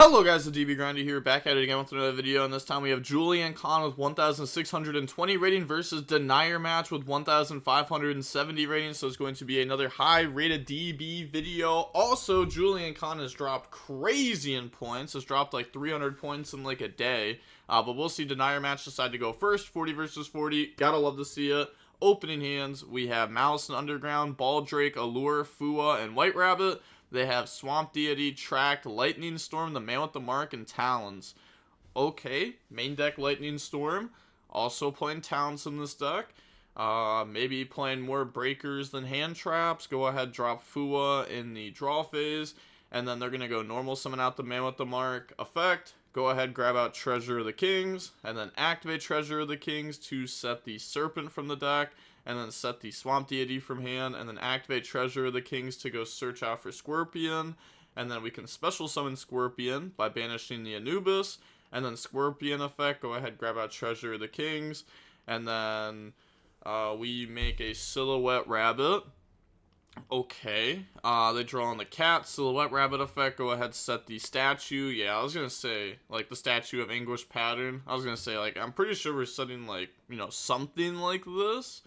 Hello guys, the DB Grindy here, back at it again with another video, and this time we have Julian Khan with 1,620 rating versus Denier Match with 1,570 rating, so it's going to be another high rated DB video. Also, Julian Khan has dropped crazy in points, has dropped like 300 points in like a day, but we'll see. Denier Match decide to go first, 40 versus 40, gotta love to see it. Opening hands, we have Maliss and Underground, Baldrake, Allure, Fua, and White Rabbit. They have Swamp Deity, Tract, Lightning Storm, the Man with the Mark, and Talons. Okay, main deck Lightning Storm. Also playing Talons in this deck. Maybe playing more Breakers than Hand Traps. Go ahead, drop Fua in the draw phase. And then they're going to go normal summon out the Man with the Mark effect. Go ahead, grab out Treasure of the Kings. And then activate Treasure of the Kings to set the Serpent from the deck. And then set the Swamp Deity from hand, and then activate Treasure of the Kings to go search out for Scorpion, and then we can special summon Scorpion by banishing the Anubis, and then Scorpion effect, go ahead, grab out Treasure of the Kings, and then we make a Silhouette Rabbit. Okay, they draw on the cat, Silhouette Rabbit effect, go ahead, set the statue. Yeah, I was gonna say, like, the statue of Anguish Pattern. I was gonna say, like, I'm pretty sure we're setting, like, you know, something like this.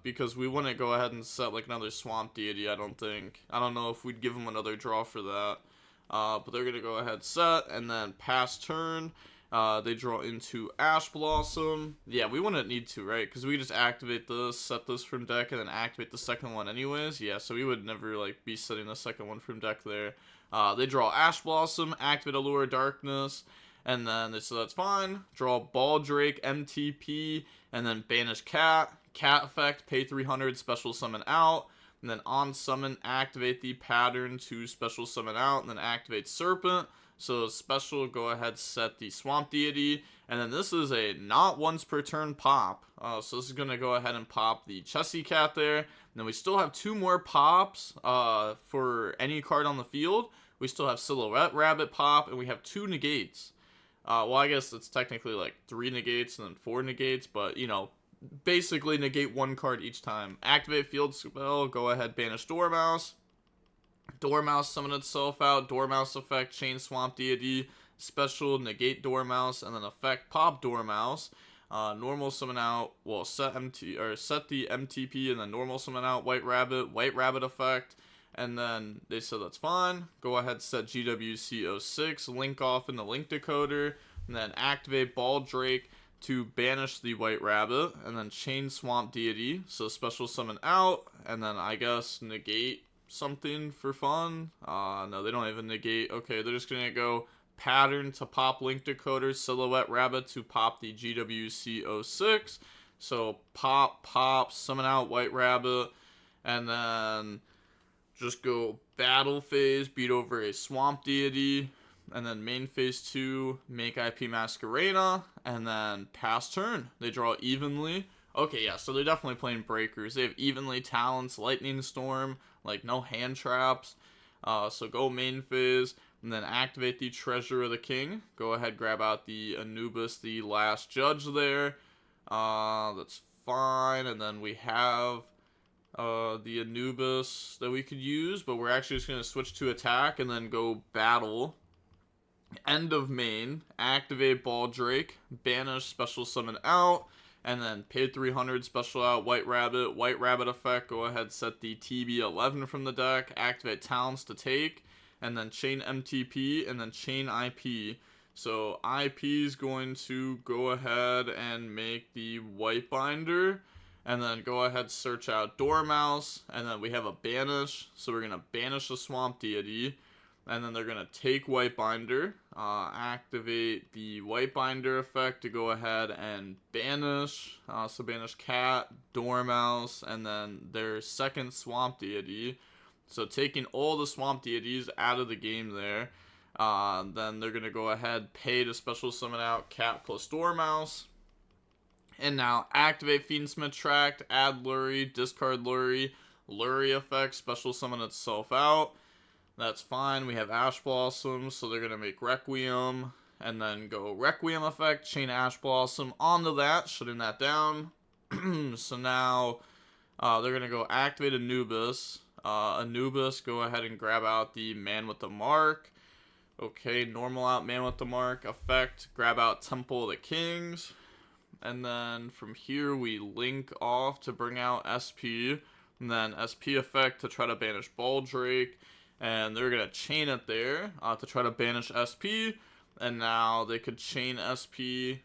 Because we wouldn't go ahead and set like another Swamp Deity, I don't think. I don't know if we'd give them another draw for that. But they're gonna go ahead set, and then pass turn. They draw into Ash Blossom. Yeah, we wouldn't need to, right? Because we just activate this, set this from deck, and then activate the second one anyways. Yeah, so we would never like be setting the second one from deck there. They draw Ash Blossom, activate Allure Darkness, and then so that's fine. Draw Baldrake, MTP, and then banish Cat. Cat effect, pay 300, special summon out, and then on summon, activate the pattern to special summon out, and then activate Serpent. So special, go ahead, set the Swamp Deity, and then this is a not once per turn pop. So this is going to go ahead and pop the Chessy Cat there. And then we still have two more pops for any card on the field. We still have Silhouette Rabbit pop, and we have two negates. Well, I guess it's technically like 3 negates and then 4 negates, but, you know, basically negate one card each time. Activate field spell, go ahead, banish Dormouse. Dormouse summon itself out, Dormouse effect, chain Swamp Deity, special, negate Dormouse, and then effect pop Dormouse. Normal summon out, well, set the MTP, and then normal summon out White Rabbit effect. And then they said that's fine. Go ahead, set GWC06, link off in the link decoder, and then activate Baldrake to banish the White Rabbit, and then chain Swamp Deity, so special summon out, and then I guess negate something for fun. No, they don't even negate. Okay, they're just gonna go pattern to pop link decoder, Silhouette Rabbit to pop the GWC06, so pop, summon out White Rabbit, and then just go battle phase, beat over a Swamp Deity, and then main phase 2, make IP Masquerena, and then pass turn. They draw evenly. Okay, yeah, so they're definitely playing Breakers. They have evenly Talents, Lightning Storm, like no hand traps. So go main phase, and then activate the Treasure of the King. Go ahead, grab out the Anubis, the last judge there. That's fine, and then we have the Anubis that we could use, but we're actually just going to switch to attack and then go battle. End of main, activate Baldrake, banish special summon out, and then pay 300, special out White Rabbit effect, go ahead, set the TB11 from the deck, activate Talents to take, and then chain MTP, and then chain IP. So IP is going to go ahead and make the White Binder, and then go ahead, search out Dormouse, and then we have a banish, so we're going to banish the Swamp Deity, and then they're going to take White Binder, activate the White Binder effect to go ahead and banish, so banish Cat, Dormouse, and then their second Swamp Deity, so taking all the Swamp Deities out of the game there. Then they're going to go ahead, pay to special summon out Cat plus Dormouse, and now activate Fiendsmith Tract, add Lurie, discard Lurie, Lurie effect, special summon itself out. That's fine. We have Ash Blossom, so they're going to make Requiem, and then go Requiem effect, chain Ash Blossom onto that, shutting that down. So now they're going to go activate Anubis. Anubis, go ahead and grab out the Man with the Mark. Okay, normal out Man with the Mark effect, grab out Temple of the Kings. And then from here we link off to bring out SP. And then SP effect to try to banish Baldrake. And they're going to chain it there to try to banish SP. And now they could chain SP,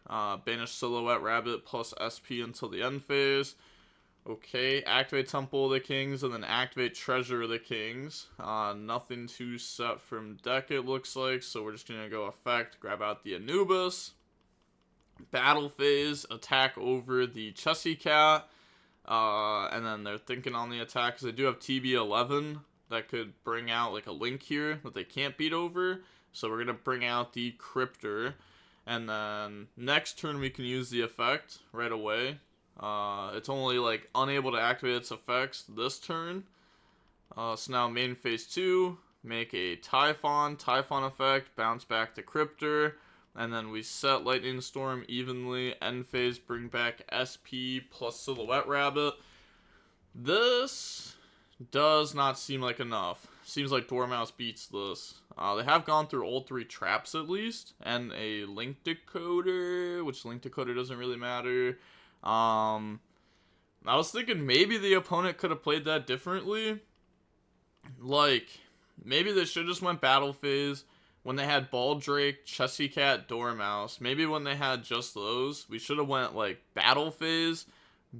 banish Silhouette Rabbit plus SP until the end phase. Okay, activate Temple of the Kings and then activate Treasure of the Kings. Nothing too set from deck it looks like, so we're just going to go effect, grab out the Anubis. Battle phase, attack over the Chessy Cat. And then they're thinking on the attack because they do have TB11 that could bring out like a link here that they can't beat over. So we're going to bring out the Cryptor. And then next turn we can use the effect right away. It's only like unable to activate its effects this turn. So now main phase 2, make a Typhon effect, bounce back to Cryptor. And then we set Lightning Storm evenly. End phase, bring back SP plus Silhouette Rabbit. This does not seem like enough. Seems like Dormouse beats this. They have gone through all 3 traps at least. And a Link Decoder, which Link Decoder doesn't really matter. I was thinking maybe the opponent could have played that differently. Like, maybe they should just went battle phase. When they had Baldrake, Chessy Cat, Dormouse, maybe when they had just those, we should have went like battle phase,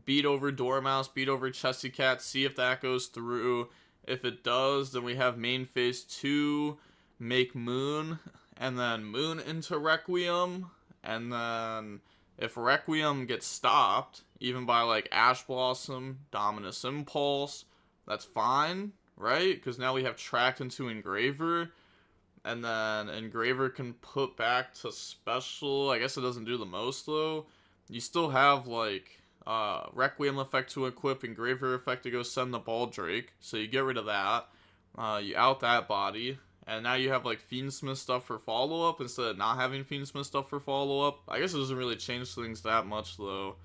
beat over Dormouse, beat over Chessy Cat, see if that goes through. If it does, then we have main phase 2, make Moon, and then Moon into Requiem, and then if Requiem gets stopped, even by like Ash Blossom, Dominus Impulse, that's fine, right? Because now we have tracked into Engraver. And then Engraver can put back to special. I guess it doesn't do the most, though. You still have, like, Requiem effect to equip, Engraver effect to go send the Baldrake. So you get rid of that. You out that body. And now you have, like, Fiendsmith stuff for follow-up instead of not having Fiendsmith stuff for follow-up. I guess it doesn't really change things that much, though.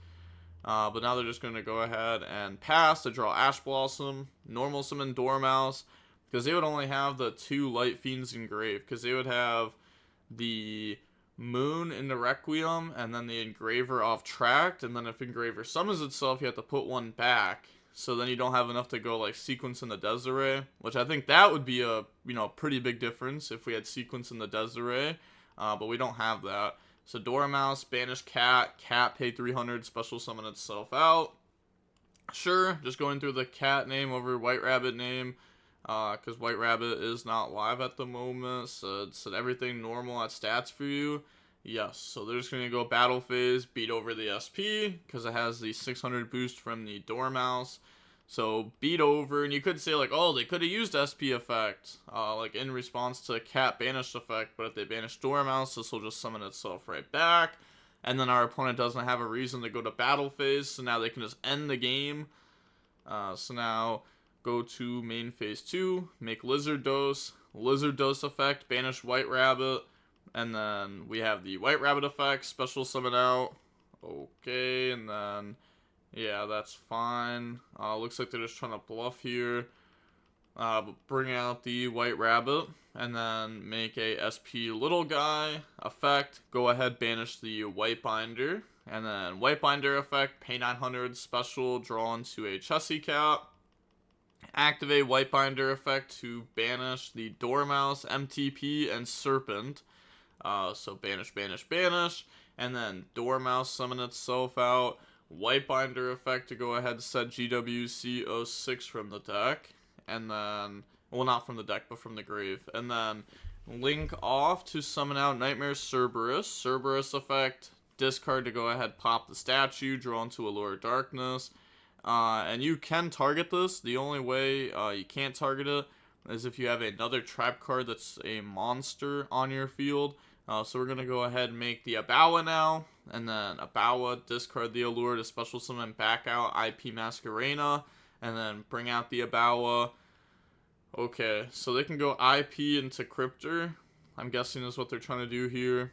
But now they're just going to go ahead and pass to draw Ash Blossom, normal summon Dormouse. Because they would only have the 2 Light Fiends engraved. Because they would have the Moon into Requiem. And then the Engraver off tracked. And then if Engraver summons itself, you have to put one back. So then you don't have enough to go like Sequence in the Desiree. Which I think that would be a pretty big difference if we had Sequence in the Desiree. But we don't have that. So Dormouse, banish Cat. Cat pay 300, special summon itself out. Sure, just going through the Cat name over White Rabbit name. Because White Rabbit is not live at the moment, so it said everything normal at stats for you. Yes, so they're just going to go battle phase, beat over the SP, because it has the 600 boost from the Dormouse. So beat over, and you could say like, oh, they could have used SP effect, like in response to Cat banished effect, but if they banish Dormouse, this will just summon itself right back. And then our opponent doesn't have a reason to go to battle phase, so now they can just end the game. So now go to main phase 2, make Lizard Dose effect, banish White Rabbit, and then we have the White Rabbit effect, special summon out. Okay, and then, yeah, that's fine. Looks like they're just trying to bluff here. But bring out the White Rabbit, and then make a SP Little Guy effect, go ahead, banish the White Binder, and then White Binder effect, pay 900, special, draw into a Chessy Cat. Activate White Binder effect to banish the Dormouse, MTP, and Serpent. So banish, and then Dormouse summon itself out. White Binder effect to go ahead and set GWC 06 from the deck. And then, well, not from the deck, but from the grave. And then link off to summon out Nightmare Cerberus. Cerberus effect, discard to go ahead, pop the statue, draw into Allure of Darkness. And you can target this. The only way you can't target it is if you have another trap card that's a monster on your field. So we're going to go ahead and make the Abawa now. And then Abawa, discard the Allure to special summon back out IP Masquerena. And then bring out the Abawa. Okay, so they can go IP into Cryptor. I'm guessing is what they're trying to do here.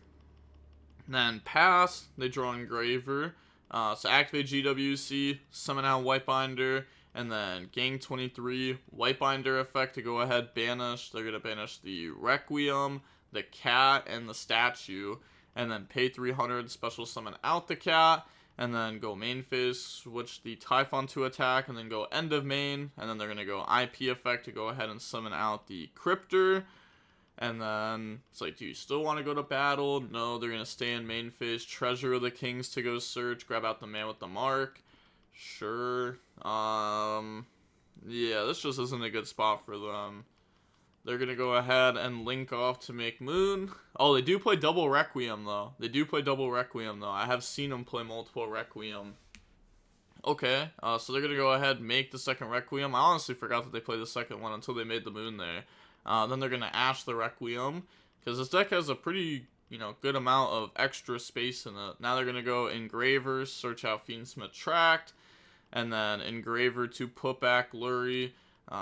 And then pass, they draw Engraver. So activate GWC, summon out White Binder, and then gang 23, White Binder effect to go ahead, banish. They're going to banish the Requiem, the cat and the statue, and then pay 300, special summon out the cat, and then go main phase, switch the Typhon to attack, and then go end of main, and then they're going to go IP effect to go ahead and summon out the Cryptor. And then it's like, do you still want to go to battle? No, they're going to stay in main phase, Treasure of the Kings to go search, grab out the Man with the Mark. Sure. Yeah, this just isn't a good spot for them. They're going to go ahead and link off to make Moon. Oh, they do play double Requiem, though. I have seen them play multiple Requiem. Okay, so they're going to go ahead and make the second Requiem. I honestly forgot that they played the second one until they made the Moon there. Then they're going to Ash the Requiem, because this deck has a pretty, good amount of extra space in it. Now they're going to go Engravers, search out Fiendsmith Tract, and then Engraver to put back Lurie,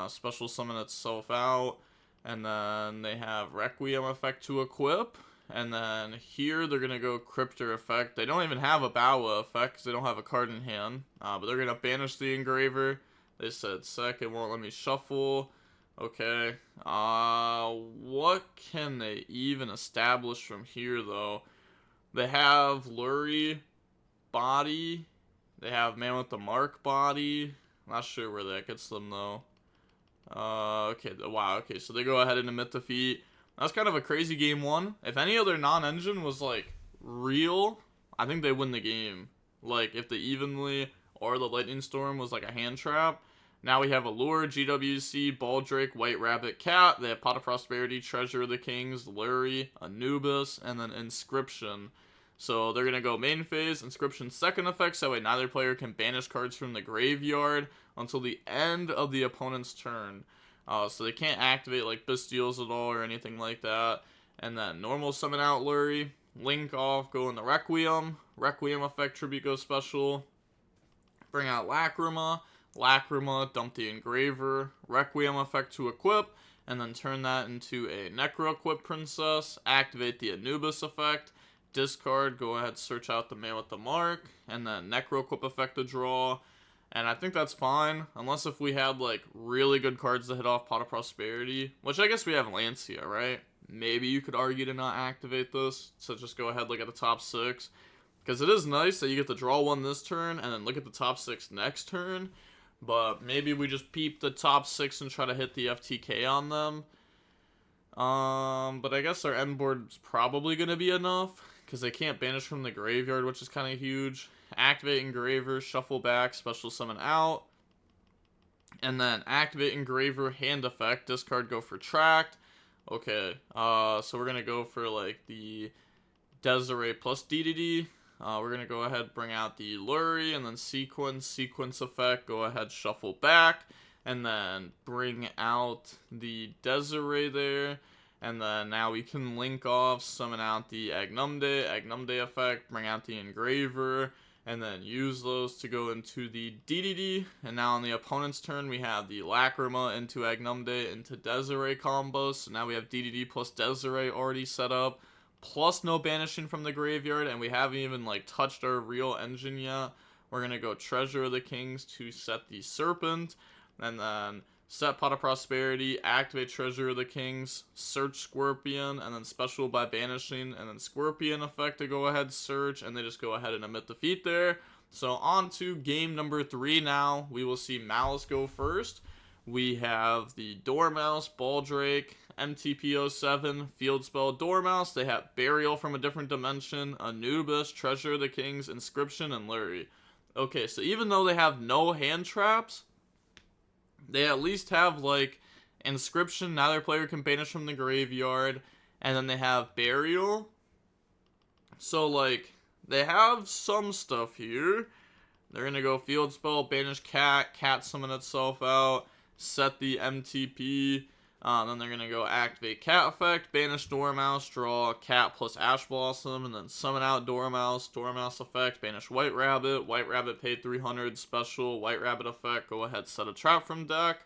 special summon itself out, and then they have Requiem effect to equip, and then here they're going to go Cryptor effect. They don't even have a Bawa effect, because they don't have a card in hand, but they're going to banish the Engraver. They said sec, it won't let me shuffle. Okay, what can they even establish from here, though? They have Lurie body. They have Man with the Mark body. Not sure where that gets them, though. Okay, wow, okay, so they go ahead and emit defeat. That's kind of a crazy game one. If any other non-engine was, like, real, I think they win the game. Like, if the Evenly or the Lightning Storm was, like, a hand trap. Now we have Allure, GWC, Baldrake, White Rabbit, Cat. They have Pot of Prosperity, Treasure of the Kings, Lurie, Anubis, and then Inscription. So they're going to go main phase, Inscription second effect, so that way neither player can banish cards from the graveyard until the end of the opponent's turn. So they can't activate like Bestials at all or anything like that. And then normal summon out Lurie, link off, go in the Requiem. Requiem effect, Tribute goes special. Bring out Lacrima. Dump the Engraver, Requiem effect to equip, and then turn that into a Necro Equip Princess, activate the Anubis effect, discard, go ahead, search out the Man with the Mark, and then Necro Equip effect to draw, and I think that's fine, unless if we had, like, really good cards to hit off Pot of Prosperity, which I guess we have Lancia, right? Maybe you could argue to not activate this, so just go ahead, look at the top 6, because it is nice that you get to draw one this turn, and then look at the top 6 next turn. But maybe we just peep the top 6 and try to hit the FTK on them. But I guess our end board's probably going to be enough, because they can't banish from the graveyard, which is kind of huge. Activate Engraver, shuffle back, special summon out. And then activate Engraver, hand effect, discard, go for Tract. Okay, so we're going to go for like the Desiree plus DDD. We're going to go ahead, bring out the Lurie, and then sequence effect, go ahead, shuffle back, and then bring out the Desiree there, and then now we can link off, summon out the Agnumde effect, bring out the Engraver, and then use those to go into the DDD, and now on the opponent's turn, we have the Lacrima into Agnumde into Desiree combo, so now we have DDD plus Desiree already set up, plus no banishing from the graveyard, and we haven't even like touched our real engine yet. We're gonna go Treasure of the Kings to set the Serpent, and then set Pot of Prosperity, activate Treasure of the Kings, search Scorpion, and then special by banishing, and then Scorpion effect to go ahead search, and they just go ahead and emit defeat there. So on to game number 3 now. We will see Maliss go first. We have the Dormouse, Baldrake, MTP07, Field Spell, Dormouse. They have Burial from a Different Dimension, Anubis, Treasure of the Kings, Inscription, and Lurie. Okay, so even though they have no hand traps, they at least have, like, Inscription. Neither player can banish from the graveyard. And then they have Burial. So, like, they have some stuff here. They're going to go Field Spell, banish Cat summon itself out, set the MTP. Then they're going to go activate Cat effect, banish Dormouse, draw Cat plus Ash Blossom, and then summon out Dormouse effect, banish White Rabbit paid 300, special, White Rabbit effect, go ahead, set a trap from deck,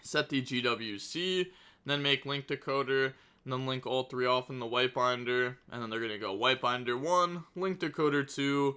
set the GWC, then make Link Decoder, and then link all 3 off in the White Binder, and then they're going to go White Binder 1, Link Decoder 2,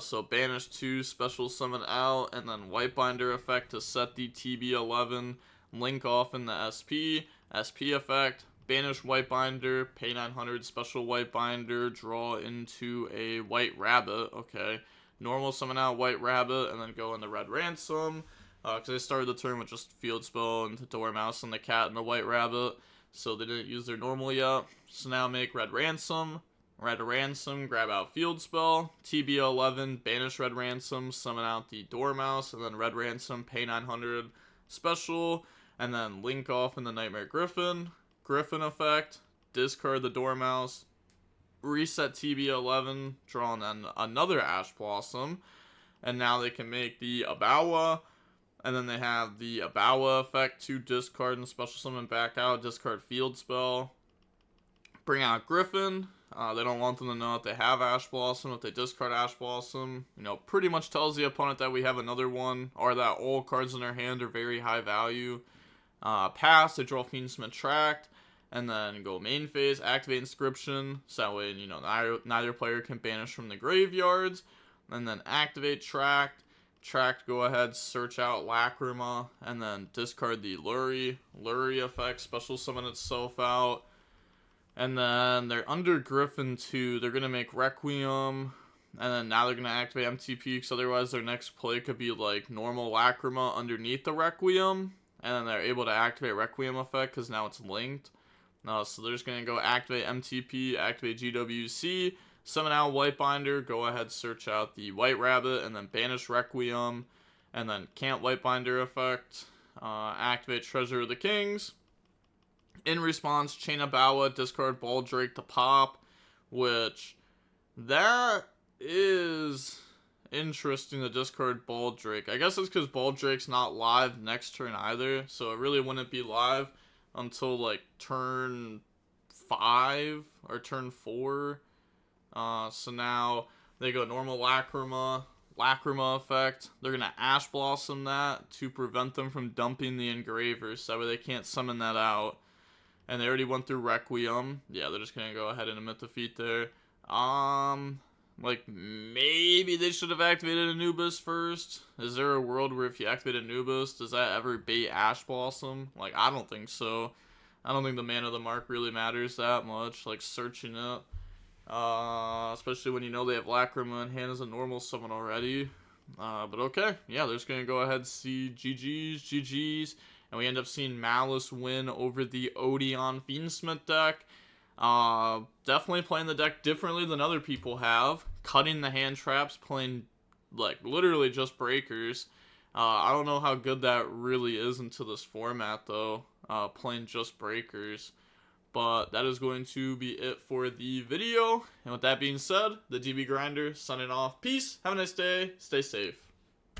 so banish 2, special summon out, and then White Binder effect to set the TB11, link off in the SP effect, banish White Binder, pay 900, special White Binder, draw into a White Rabbit. Okay, normal summon out White Rabbit, and then go into Red Ransom. Because they started the turn with just Field Spell and the Dormouse and the Cat and the White Rabbit, so they didn't use their normal yet. So now make Red Ransom, grab out Field Spell, TB11, banish Red Ransom, summon out the Dormouse, and then Red Ransom, pay 900, special, and then link off in the Nightmare Griffin effect, discard the Dormouse, reset TB11, draw on another Ash Blossom, and now they can make the Abawa. And then they have the Abawa effect to discard and special summon back out, discard Field Spell, bring out Griffin. They don't want them to know that they have Ash Blossom. If they discard Ash Blossom, pretty much tells the opponent that we have another one, or that all cards in their hand are very high value. Pass, they draw Fiendsmith Tract, and then go main phase, activate Inscription, so that way, neither player can banish from the graveyards, and then activate Tract, go ahead, search out Lacrima, and then discard the Lurie effect, special summon itself out, and then they're under Griffin too. They're going to make Requiem, and then now they're going to activate MTP, because otherwise their next play could be like normal Lacrima underneath the Requiem, and then they're able to activate Requiem effect, because now it's linked. So they're just going to go activate MTP, activate GWC, summon out White Binder, go ahead, search out the White Rabbit, and then banish Requiem, and then can't White Binder effect, activate Treasure of the Kings. In response, chain Abawa, discard Baldrake to pop, which, that is interesting to discard Baldrake. I guess it's because Baldrake's not live next turn either, so it really wouldn't be live until, like, turn 5 or turn 4. So now they go normal Lacrima effect. They're going to Ash Blossom that to prevent them from dumping the Engravers, so that way they can't summon that out. And they already went through Requiem. Yeah, they're just going to go ahead and emit defeat there. Like, maybe they should have activated Anubis first. Is there a world where if you activate Anubis, does that ever bait Ash Blossom? Like, I don't think so. I don't think the mana of the mark really matters that much, like, searching it. Especially when you know they have Lacrima in hand as a normal summon already. But okay, yeah, they're just going to go ahead and see GG's. And we end up seeing Maliss win over the Odion Fiendsmith deck. Definitely playing the deck differently than other people have. Cutting the hand traps, playing, like, literally just breakers. I don't know how good that really is into this format, though. Playing just breakers. But that is going to be it for the video. And with that being said, the DB Grinder signing off. Peace. Have a nice day. Stay safe.